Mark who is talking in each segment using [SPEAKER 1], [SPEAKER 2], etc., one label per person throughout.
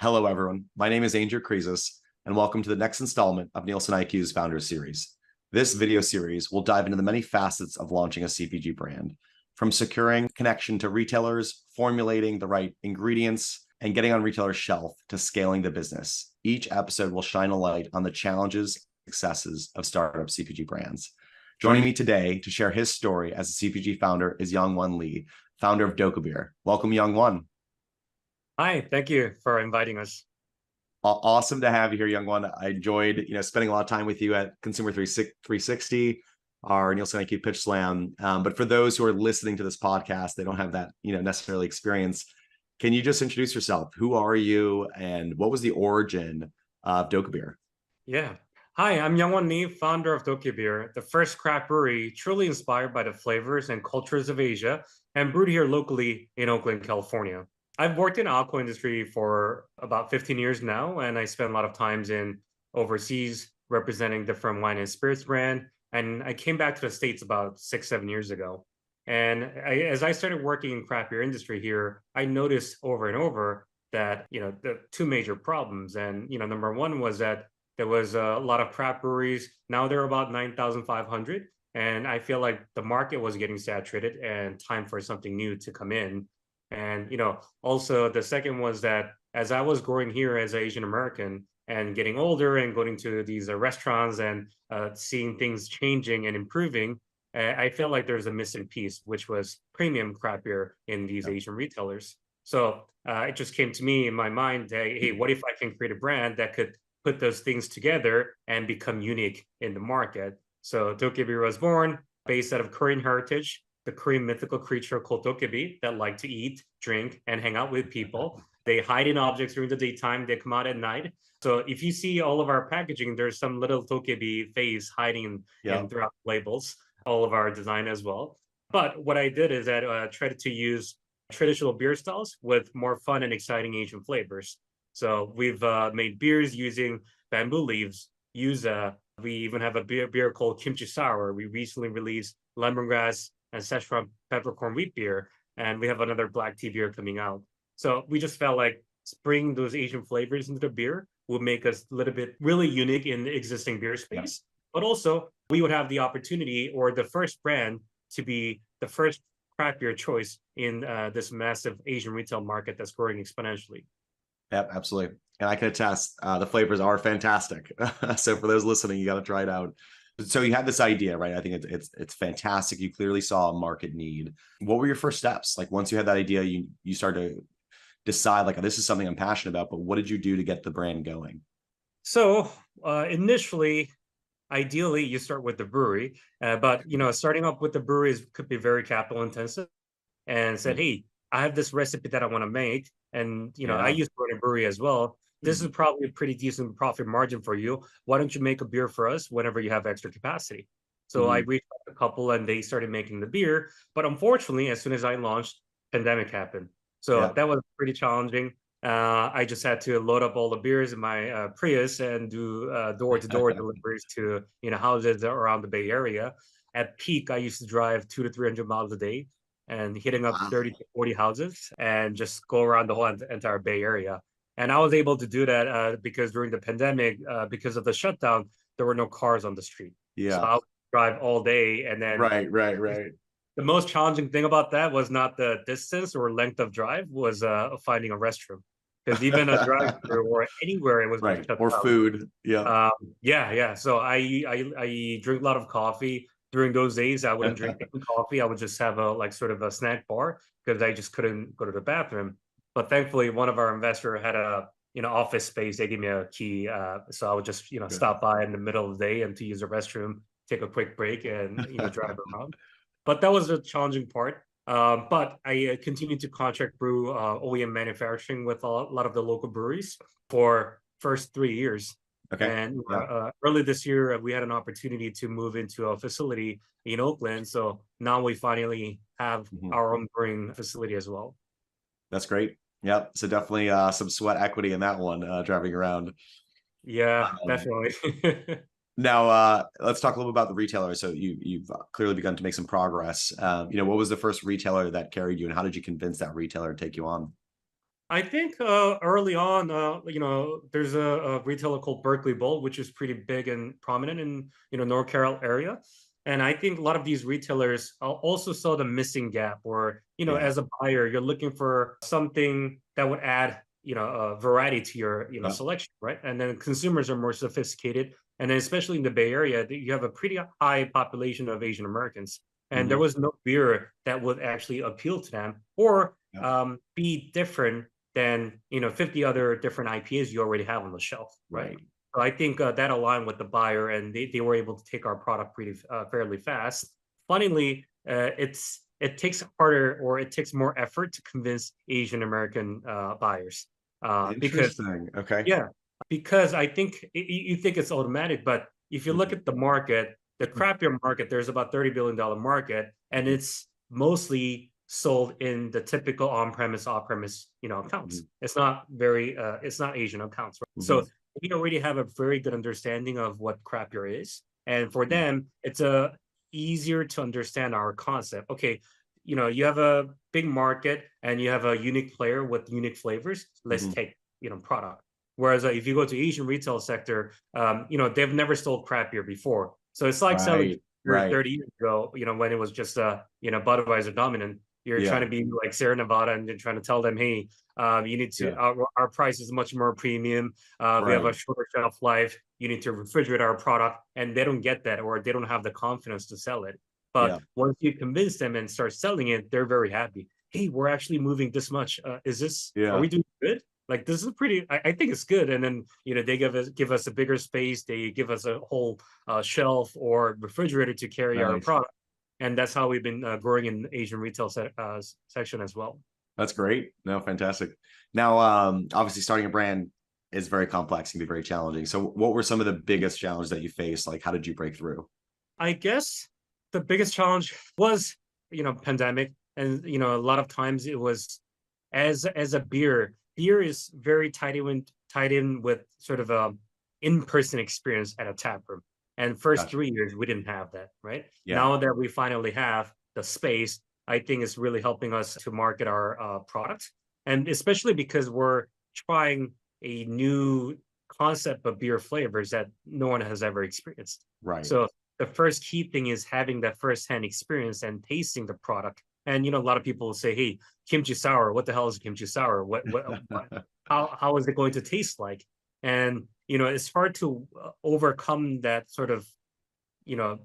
[SPEAKER 1] Hello, everyone. My name is Criezis, and welcome to the next installment of Nielsen IQ's Founders Series. This video series will dive into the many facets of launching a CPG brand, from securing connection to retailers, formulating the right ingredients, and getting on retailers' shelf to scaling the business. Each episode will shine a light on the challenges and successes of startup CPG brands. Joining me today to share his story as a CPG founder is Youngwon Lee, founder of Dokkaebier. Welcome, Youngwon.
[SPEAKER 2] Hi, thank you for inviting us.
[SPEAKER 1] Awesome to have you here, Youngwon. I enjoyed, spending a lot of time with you at Consumer 360, our Nielsen IQ Pitch Slam. But for those who are listening to this podcast, they don't have that, necessarily experience. Can you just introduce yourself? Who are you, and what was the origin of Dokkaebier?
[SPEAKER 2] Yeah. Hi, I'm Youngwon Lee, founder of Dokkaebier, the first craft brewery truly inspired by the flavors and cultures of Asia and brewed here locally in Oakland, California. I've worked in the alcohol industry for about 15 years now, and I spent a lot of times in overseas representing different wine and spirits brand. And I came back to the States about 6, 7 years ago. And as I started working in craft beer industry here, I noticed over and over that, the two major problems. And, number one was that there was a lot of craft breweries. Now there are about 9,500. And I feel like the market was getting saturated and time for something new to come in. And, also the second was that as I was growing here as an Asian American and getting older and going to these restaurants and seeing things changing and improving, I felt like there's a missing piece, which was premium craft beer in these Asian retailers. So it just came to me in my mind, hey, what if I can create a brand that could put those things together and become unique in the market? So Dokkaebier was born based out of Korean heritage, the Korean mythical creature called Dokkaebi that like to eat, drink, and hang out with people. They hide in objects during the daytime. They come out at night. So if you see all of our packaging, there's some little Dokkaebi face hiding in throughout labels, all of our design as well. But what I did is that I tried to use traditional beer styles with more fun and exciting Asian flavors. So we've made beers using bamboo leaves, yuzu. We even have a beer called kimchi sour. We recently released lemongrass and Szechuan peppercorn wheat beer, and we have another black tea beer coming out. So we just felt like bringing those Asian flavors into the beer would make us a little bit really unique in the existing beer space. But also, we would have the opportunity or the first brand to be the first craft beer choice in this massive Asian retail market that's growing exponentially.
[SPEAKER 1] Yep, absolutely. And I can attest, the flavors are fantastic. So for those listening, you got to try it out. So you had this idea, right? I think it's fantastic. You clearly saw a market need. What were your first steps? Like once you had that idea, you started to decide like, this is something I'm passionate about, but what did you do to get the brand going?
[SPEAKER 2] So initially, ideally, you start with the brewery, but starting up with the breweries could be very capital intensive. And said, hey, I have this recipe that I want to make, and I used to run a brewery as well. This is probably a pretty decent profit margin for you. Why don't you make a beer for us whenever you have extra capacity? So I reached out to a couple and they started making the beer. But unfortunately, as soon as I launched, pandemic happened. So that was pretty challenging. I just had to load up all the beers in my Prius and do door-to-door deliveries to houses around the Bay Area. At peak, I used to drive 200 to 300 miles a day and hitting up 30 to 40 houses and just go around the whole entire Bay Area. And I was able to do that because during the pandemic, because of the shutdown, there were no cars on the street. So I would drive all day. And then
[SPEAKER 1] Right.
[SPEAKER 2] The most challenging thing about that was not the distance or length of drive, was finding a restroom. Because even a drive-through or anywhere, it was
[SPEAKER 1] right. Or down. Food.
[SPEAKER 2] So I drink a lot of coffee. During those days, I wouldn't drink any coffee. I would just have a snack bar because I just couldn't go to the bathroom. But thankfully, one of our investors had a office space. They gave me a key, so I would just stop by in the middle of the day and to use the restroom, take a quick break, and drive around. But that was the challenging part. But I continued to contract brew OEM manufacturing with a lot of the local breweries for first 3 years. Okay. And early this year, we had an opportunity to move into a facility in Oakland. So now we finally have our own brewing facility as well.
[SPEAKER 1] That's great. Yep. So definitely some sweat equity in that one, driving around.
[SPEAKER 2] Yeah, definitely.
[SPEAKER 1] Now, let's talk a little bit about the retailer. So you've clearly begun to make some progress. What was the first retailer that carried you, and how did you convince that retailer to take you on?
[SPEAKER 2] I think early on, there's a retailer called Berkeley Bowl, which is pretty big and prominent in North Carol area, and I think a lot of these retailers also saw the missing gap, where
[SPEAKER 1] Yeah.
[SPEAKER 2] as a buyer, you're looking for something that would add variety to your
[SPEAKER 1] Yeah.
[SPEAKER 2] selection, right? And then consumers are more sophisticated, and then especially in the Bay Area, you have a pretty high population of Asian Americans, and there
[SPEAKER 1] Hmm.
[SPEAKER 2] was no beer that would actually appeal to them or
[SPEAKER 1] Yeah.
[SPEAKER 2] be different than 50 other different IPAs you already have on the shelf, right?
[SPEAKER 1] Right.
[SPEAKER 2] So I think that aligned with the buyer, and they were able to take our product pretty fairly fast. Funnily, it takes harder or it takes more effort to convince Asian American buyers because
[SPEAKER 1] Interesting. Okay.
[SPEAKER 2] yeah, because I think you think it's automatic, but if you look
[SPEAKER 1] Mhm.
[SPEAKER 2] at the market, the craft beer market, there's about $30 billion market, and
[SPEAKER 1] Mhm.
[SPEAKER 2] it's mostly sold in the typical on-premise, off-premise, accounts.
[SPEAKER 1] Mhm.
[SPEAKER 2] It's not Asian accounts, right?
[SPEAKER 1] Mhm.
[SPEAKER 2] So we already have a very good understanding of what craft beer is, and for
[SPEAKER 1] Mhm.
[SPEAKER 2] them, it's a easier to understand our concept. Okay, you have a big market and you have a unique player with unique flavors. Let's
[SPEAKER 1] Mhm.
[SPEAKER 2] take product. Whereas if you go to Asian retail sector, they've never sold craft beer before. So it's like selling
[SPEAKER 1] Right.
[SPEAKER 2] beer
[SPEAKER 1] Right.
[SPEAKER 2] 30 years ago, when it was just Budweiser dominant. You're trying
[SPEAKER 1] Yeah.
[SPEAKER 2] to be like Sierra Nevada and you're trying to tell them, hey, you need to
[SPEAKER 1] Yeah.
[SPEAKER 2] our price is much more premium. We have
[SPEAKER 1] Right.
[SPEAKER 2] a shorter shelf life. You need to refrigerate our product, and they don't get that, or they don't have the confidence to sell it.
[SPEAKER 1] Yeah.
[SPEAKER 2] But once you convince them and start selling it, they're very happy. Hey, we're actually moving this much. Are
[SPEAKER 1] Yeah.
[SPEAKER 2] we doing good? Like this is pretty. I think it's good. And then they give us a bigger space. They give us a whole shelf or refrigerator to carry our
[SPEAKER 1] Nice.
[SPEAKER 2] product, and that's how we've been growing in Asian retail section as well.
[SPEAKER 1] That's great. No, fantastic. Now, obviously, starting a brand is very complex and be very challenging. So, what were some of the biggest challenges that you faced? Like, how did you break through?
[SPEAKER 2] I guess the biggest challenge was pandemic, and a lot of times it was as a beer is very tied in with sort of a in-person experience at a tap room. And first
[SPEAKER 1] Gotcha.
[SPEAKER 2] 3 years we didn't have that, right?
[SPEAKER 1] Yeah.
[SPEAKER 2] Now that we finally have the space, I think it's really helping us to market our product, and especially because we're trying a new concept of beer flavors that no one has ever experienced.
[SPEAKER 1] Right.
[SPEAKER 2] So the first key thing is having that firsthand experience and tasting the product. And a lot of people will say, "Hey, kimchi sour. What the hell is kimchi sour? What how is it going to taste like?" And it's hard to overcome that sort of you know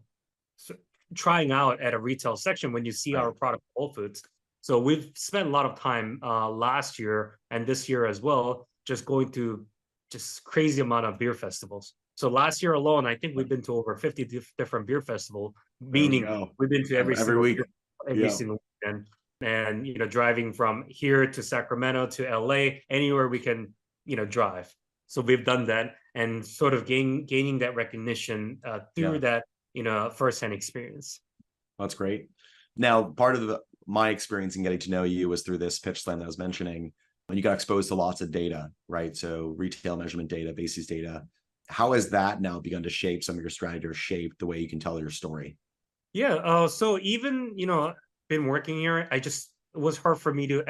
[SPEAKER 2] s- trying out at a retail section when you see our
[SPEAKER 1] Right.
[SPEAKER 2] product at Whole Foods. So we've spent a lot of time last year and this year as well, just going to just crazy amount of beer festivals. So last year alone, I think we've been to over 50 different beer festivals,
[SPEAKER 1] There we
[SPEAKER 2] meaning
[SPEAKER 1] go.
[SPEAKER 2] we've been to
[SPEAKER 1] Every week.
[SPEAKER 2] every
[SPEAKER 1] Yeah.
[SPEAKER 2] single weekend. And driving from here to Sacramento to LA, anywhere we can, drive. So we've done that and sort of gaining that recognition through
[SPEAKER 1] Yeah.
[SPEAKER 2] that firsthand experience.
[SPEAKER 1] That's great. Now, part of my experience in getting to know you was through this pitch slam that I was mentioning. When you got exposed to lots of data, right? So retail measurement data, basis data. How has that now begun to shape some of your strategy or shape the way you can tell your story?
[SPEAKER 2] Yeah. So even been working here, it was hard for me to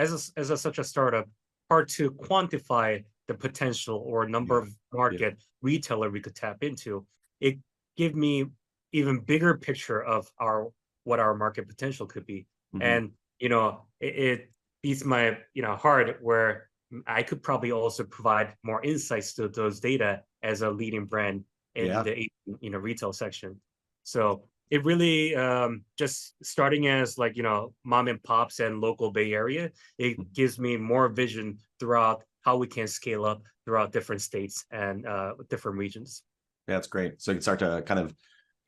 [SPEAKER 2] such a startup, hard to quantify the potential or number
[SPEAKER 1] Yeah.
[SPEAKER 2] of
[SPEAKER 1] Yeah.
[SPEAKER 2] market retailer we could tap into. It gave me even bigger picture of our what our market potential could be,
[SPEAKER 1] Hmm.
[SPEAKER 2] and it beats my heart where I could probably also provide more insights to those data as a leading brand in
[SPEAKER 1] Yeah.
[SPEAKER 2] the retail section. So it really just starting as like mom and pops and local Bay Area, it gives me more vision throughout how we can scale up throughout different states and different regions.
[SPEAKER 1] Yeah, that's great. So you can start to kind of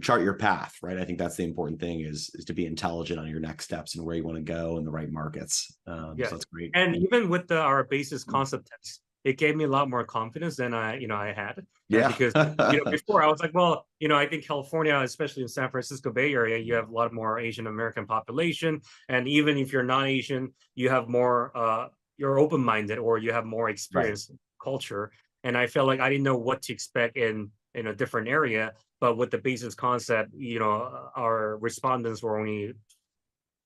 [SPEAKER 1] chart your path, right? I think that's the important thing is to be intelligent on your next steps and where you want to go in the right markets. So
[SPEAKER 2] Yes,
[SPEAKER 1] that's great.
[SPEAKER 2] and even with our basis concept test, it gave me a lot more confidence than I had,
[SPEAKER 1] Yeah.
[SPEAKER 2] because before I was like, well, I think California, especially in San Francisco Bay Area, you have a lot more Asian American population, and even if you're not Asian, you have more you're open minded or you have more
[SPEAKER 1] Right.
[SPEAKER 2] experience in culture, and I felt like I didn't know what to expect in a different area. But with the basis concept, our respondents were only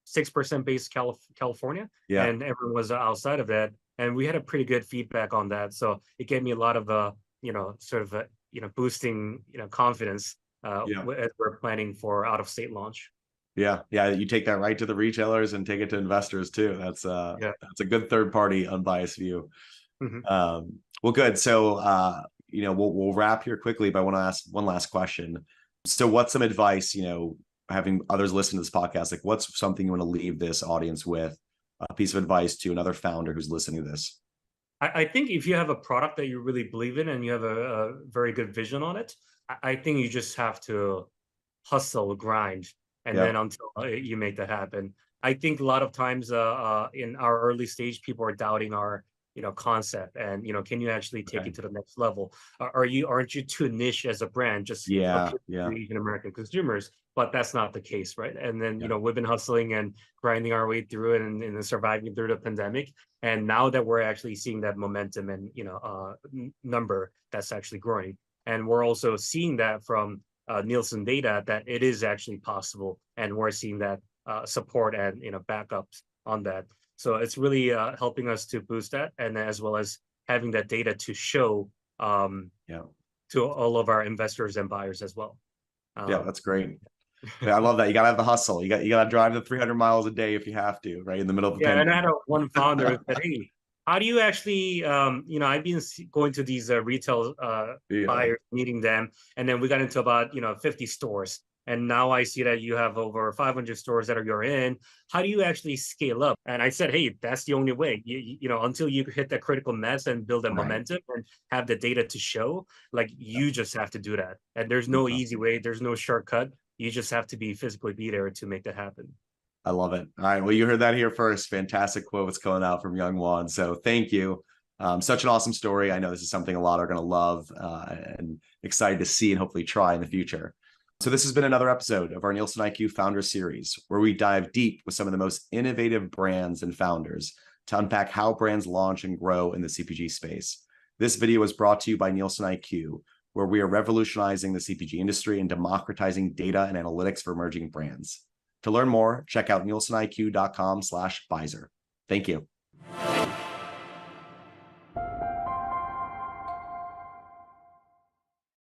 [SPEAKER 2] 6% based California,
[SPEAKER 1] Yeah.
[SPEAKER 2] and everyone was outside of that. and we had a pretty good feedback on that. So it gave me a lot of boosting confidence as we're planning for out of state launch.
[SPEAKER 1] Yeah, you take that right to the retailers and take it to investors too. That's a good third party unbiased view. Well, good. So we'll wrap here quickly, but I want to ask one last question. So what's some advice, having others listen to this podcast, like what's something you want to leave this audience with, a piece of advice to another founder who's listening to this?
[SPEAKER 2] I think if you have a product that you really believe in and you have a very good vision on it, I think you just have to hustle, grind, and then until you make that happen. I think a lot of times in our early stage, people are doubting our concept and can you actually take it to the next level? Aren't you too niche as a brand, just for Asian American consumers? But that's not the case, right? And then we've been hustling and grinding our way through it and surviving through the pandemic. And now that we're actually seeing that momentum and number that's actually growing, and we're also seeing that from Nielsen data that it is actually possible, and we're seeing that support and backups on that. So it's really helping us to boost that, and as well as having that data to show to all of our investors and buyers as well.
[SPEAKER 1] That's great. I love that. You gotta have the hustle. You gotta drive the 300 miles a day if you have to, right in the middle of the pandemic.
[SPEAKER 2] And I had one founder that, hey, how do you actually I've been going to these retail buyers, meeting them, and then we got into about 50 stores, and now I see that you have over 500 stores that you're in. How do you actually scale up? And I said, hey, that's the only way. Until you hit that critical mass and build a momentum and have the data to show, like you just have to do that. And there's no easy way. There's no shortcut. You just have to physically be there to make that happen.
[SPEAKER 1] I love it. All right. Well, you heard that here first. Fantastic quotes coming out from Youngwon. So thank you. Such an awesome story. I know this is something a lot are going to love and excited to see and hopefully try in the future. So this has been another episode of our Nielsen IQ Founder Series, where we dive deep with some of the most innovative brands and founders to unpack how brands launch and grow in the CPG space. This video was brought to you by Nielsen IQ, where we are revolutionizing the CPG industry and democratizing data and analytics for emerging brands. To learn more, check out nielseniq.com/Pfizer. Thank you.